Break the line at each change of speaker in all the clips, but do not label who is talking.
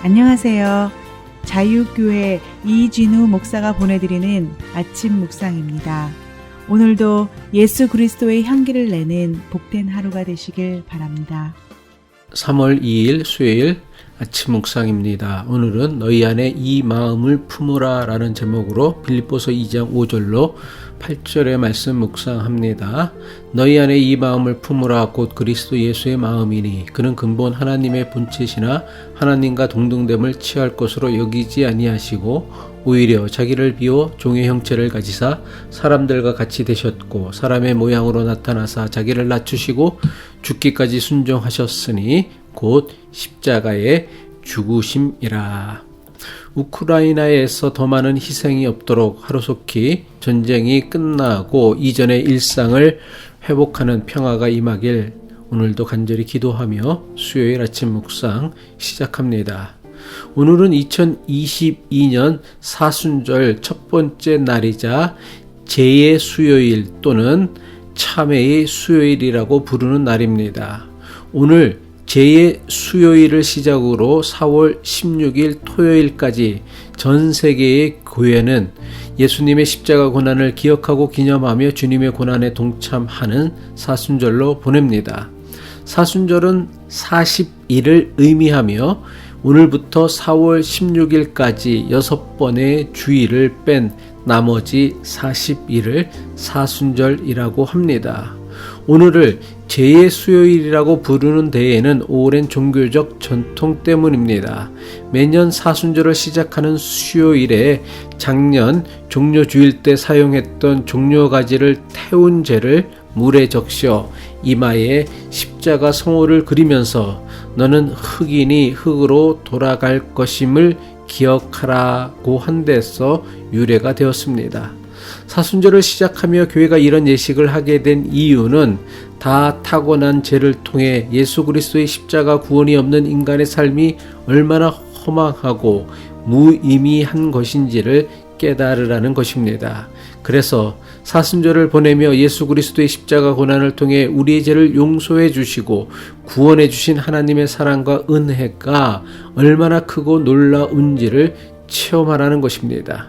안녕하세요. 자유교회 이진우 목사가 보내드리는 아침 묵상입니다. 오늘도 예수 그리스도의 향기를 내는 복된 하루가 되시길 바랍니다.
3월 2일 수요일 아침 묵상입니다. 오늘은 너희 안에 이 마음을 품으라 라는 제목으로 빌립보서 2장 5절로 8절의 말씀 묵상합니다. 너희 안에 이 마음을 품으라 곧 그리스도 예수의 마음이니 그는 근본 하나님의 본체시나 하나님과 동등됨을 취할 것으로 여기지 아니하시고 오히려 자기를 비워 종의 형체를 가지사 사람들과 같이 되셨고 사람의 모양으로 나타나사 자기를 낮추시고 죽기까지 순종하셨으니 곧 십자가의 죽으심이라. 우크라이나에서 더 많은 희생이 없도록 하루속히 전쟁이 끝나고 이전의 일상을 회복하는 평화가 임하길 오늘도 간절히 기도하며 수요일 아침 묵상 시작합니다. 오늘은 2022년 사순절 첫 번째 날이자 제의 수요일 또는 참회의 수요일이라고 부르는 날입니다. 오늘 제의 수요일을 시작으로 4월 16일 토요일까지 전 세계의 교회는 예수님의 십자가 고난을 기억하고 기념하며 주님의 고난에 동참하는 사순절로 보냅니다. 사순절은 40일을 의미하며 오늘부터 4월 16일까지 6번의 주일을 뺀 나머지 40일을 사순절이라고 합니다. 오늘을 제의 수요일이라고 부르는 데에는 오랜 종교적 전통 때문입니다. 매년 사순절을 시작하는 수요일에 작년 종려주일 때 사용했던 종려가지를 태운 재를 물에 적셔 이마에 십자가 성호를 그리면서 너는 흙이니 흙으로 돌아갈 것임을 기억하라고 한 데서 유래가 되었습니다. 사순절을 시작하며 교회가 이런 예식을 하게 된 이유는 다 타고난 죄를 통해 예수 그리스도의 십자가 구원이 없는 인간의 삶이 얼마나 허망하고 무의미한 것인지를 깨달으라는 것입니다. 그래서 사순절을 보내며 예수 그리스도의 십자가 고난을 통해 우리의 죄를 용서해 주시고 구원해 주신 하나님의 사랑과 은혜가 얼마나 크고 놀라운지를 체험하라는 것입니다.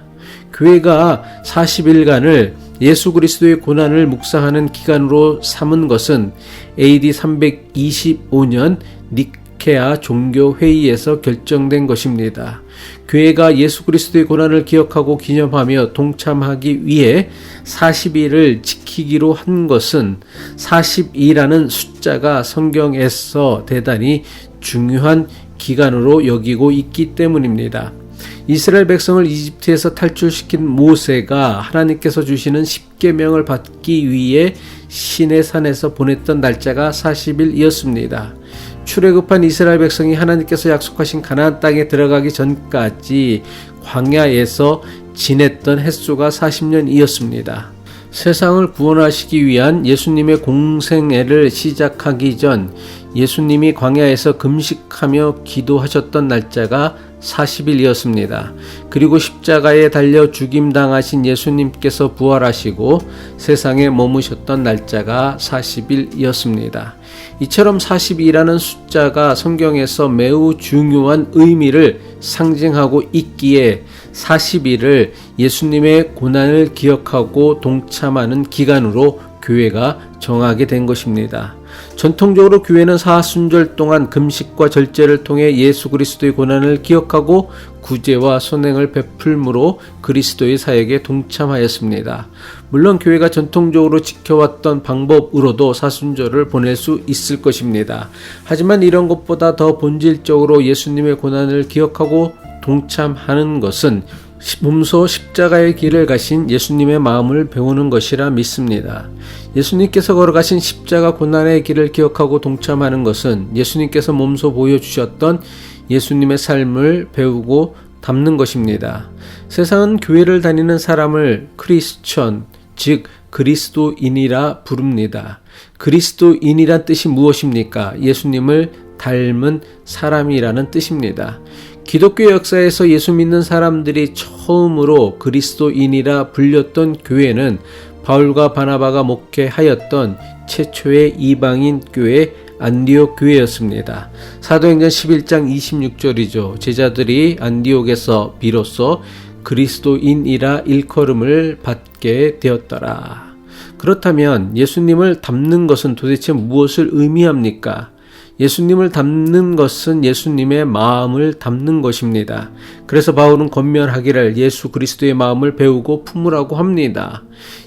교회가 40일간을 예수 그리스도의 고난을 묵상하는 기간으로 삼은 것은 AD 325년 니케아 종교회의에서 결정된 것입니다. 교회가 예수 그리스도의 고난을 기억하고 기념하며 동참하기 위해 40일을 지키기로 한 것은 40이라는 숫자가 성경에서 대단히 중요한 기간으로 여기고 있기 때문입니다. 이스라엘 백성을 이집트에서 탈출시킨 모세가 하나님께서 주시는 십계명을 받기 위해 시내산에서 보냈던 날짜가 40일이었습니다. 출애굽한 이스라엘 백성이 하나님께서 약속하신 가나안 땅에 들어가기 전까지 광야에서 지냈던 횟수가 40년이었습니다. 세상을 구원하시기 위한 예수님의 공생애를 시작하기 전 예수님이 광야에서 금식하며 기도하셨던 날짜가 40일이었습니다. 그리고 십자가에 달려 죽임당하신 예수님께서 부활하시고 세상에 머무셨던 날짜가 40일이었습니다. 이처럼 40이라는 숫자가 성경에서 매우 중요한 의미를 상징하고 있기에 40일을 예수님의 고난을 기억하고 동참하는 기간으로 교회가 정하게 된 것입니다. 전통적으로 교회는 사순절 동안 금식과 절제를 통해 예수 그리스도의 고난을 기억하고 구제와 선행을 베풀므로 그리스도의 사역에 동참하였습니다. 물론 교회가 전통적으로 지켜왔던 방법으로도 사순절을 보낼 수 있을 것입니다. 하지만 이런 것보다 더 본질적으로 예수님의 고난을 기억하고 동참하는 것은 몸소 십자가의 길을 가신 예수님의 마음을 배우는 것이라 믿습니다. 예수님께서 걸어가신 십자가 고난의 길을 기억하고 동참하는 것은 예수님께서 몸소 보여주셨던 예수님의 삶을 배우고 담는 것입니다. 세상은 교회를 다니는 사람을 크리스천, 즉 그리스도인이라 부릅니다. 그리스도인이란 뜻이 무엇입니까? 예수님을 닮은 사람이라는 뜻입니다. 기독교 역사에서 예수 믿는 사람들이 처음으로 그리스도인이라 불렸던 교회는 바울과 바나바가 목회하였던 최초의 이방인 교회 안디옥 교회였습니다. 사도행전 11장 26절이죠. 제자들이 안디옥에서 비로소 그리스도인이라 일컬음을 받게 되었더라. 그렇다면 예수님을 닮는 것은 도대체 무엇을 의미합니까? 예수님을 닮는 것은 예수님의 마음을 닮는 것입니다. 그래서 바울은 권면하기를 예수 그리스도의 마음을 배우고 품으라고 합니다.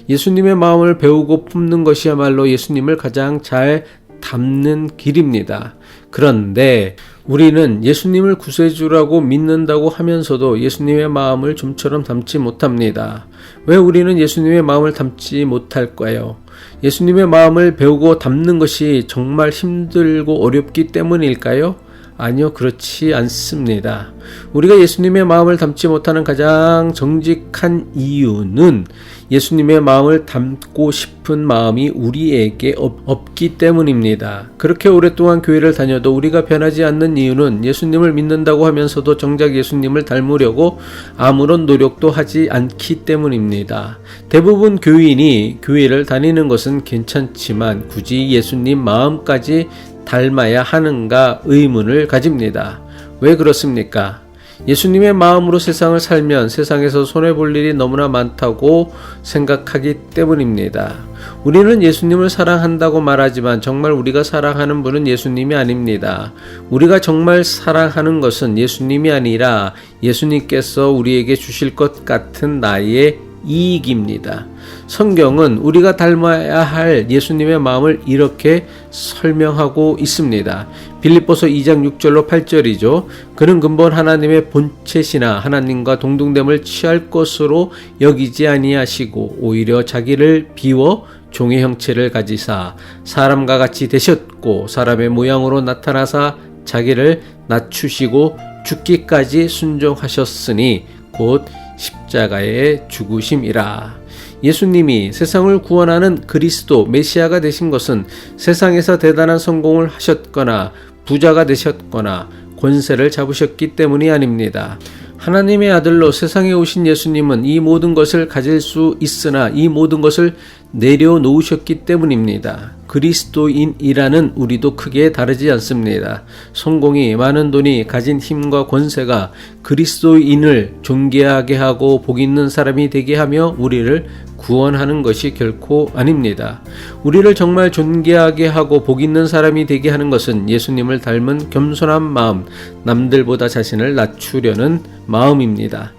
예수님의 마음을 배우고 품는 것이야말로 예수님을 가장 잘 닮는 길입니다. 그런데 우리는 예수님을 구세주라고 믿는다고 하면서도 예수님의 마음을 좀처럼 닮지 못합니다. 왜 우리는 예수님의 마음을 닮지 못할까요? 예수님의 마음을 배우고 닮는 것이 정말 힘들고 어렵기 때문일까요? 아니요, 그렇지 않습니다. 우리가 예수님의 마음을 닮지 못하는 가장 정직한 이유는 예수님의 마음을 닮고 싶은 마음이 우리에게 없기 때문입니다. 그렇게 오랫동안 교회를 다녀도 우리가 변하지 않는 이유는 예수님을 믿는다고 하면서도 정작 예수님을 닮으려고 아무런 노력도 하지 않기 때문입니다. 대부분 교인이 교회를 다니는 것은 괜찮지만 굳이 예수님 마음까지 닮아야 하는가 의문을 가집니다. 왜 그렇습니까? 예수님의 마음으로 세상을 살면 세상에서 손해볼 일이 너무나 많다고 생각하기 때문입니다. 우리는 예수님을 사랑한다고 말하지만 정말 우리가 사랑하는 분은 예수님이 아닙니다. 우리가 정말 사랑하는 것은 예수님이 아니라 예수님께서 우리에게 주실 것 같은 나의 이익입니다. 성경은 우리가 닮아야 할 예수님의 마음을 이렇게 설명하고 있습니다. 빌립보서 2장 6절로 8절이죠. 그는 근본 하나님의 본체시나 하나님과 동등됨을 취할 것으로 여기지 아니하시고 오히려 자기를 비워 종의 형체를 가지사 사람과 같이 되셨고 사람의 모양으로 나타나사 자기를 낮추시고 죽기까지 순종하셨으니 곧 십자가의 죽으심이라. 예수님이 세상을 구원하는 그리스도 메시아가 되신 것은 세상에서 대단한 성공을 하셨거나 부자가 되셨거나 권세를 잡으셨기 때문이 아닙니다. 하나님의 아들로 세상에 오신 예수님은 이 모든 것을 가질 수 있으나 이 모든 것을 내려놓으셨기 때문입니다. 그리스도인이라는 우리도 크게 다르지 않습니다. 성공이, 많은 돈이, 가진 힘과 권세가 그리스도인을 존귀하게 하고 복 있는 사람이 되게 하며 우리를 구원하는 것이 결코 아닙니다. 우리를 정말 존귀하게 하고 복 있는 사람이 되게 하는 것은 예수님을 닮은 겸손한 마음, 남들보다 자신을 낮추려는 마음입니다.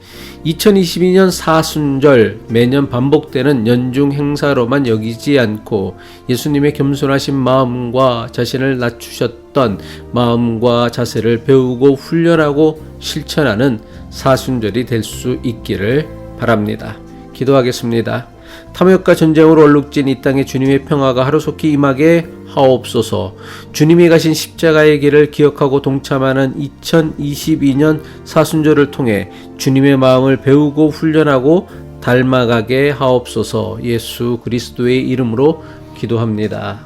2022년 사순절 매년 반복되는 연중 행사로만 여기지 않고 예수님의 겸손하신 마음과 자신을 낮추셨던 마음과 자세를 배우고 훈련하고 실천하는 사순절이 될 수 있기를 바랍니다. 기도하겠습니다. 탐욕과 전쟁으로 얼룩진 이 땅에 주님의 평화가 하루속히 임하게 하옵소서. 주님이 가신 십자가의 길을 기억하고 동참하는 2022년 사순절을 통해 주님의 마음을 배우고 훈련하고 닮아가게 하옵소서. 예수 그리스도의 이름으로 기도합니다.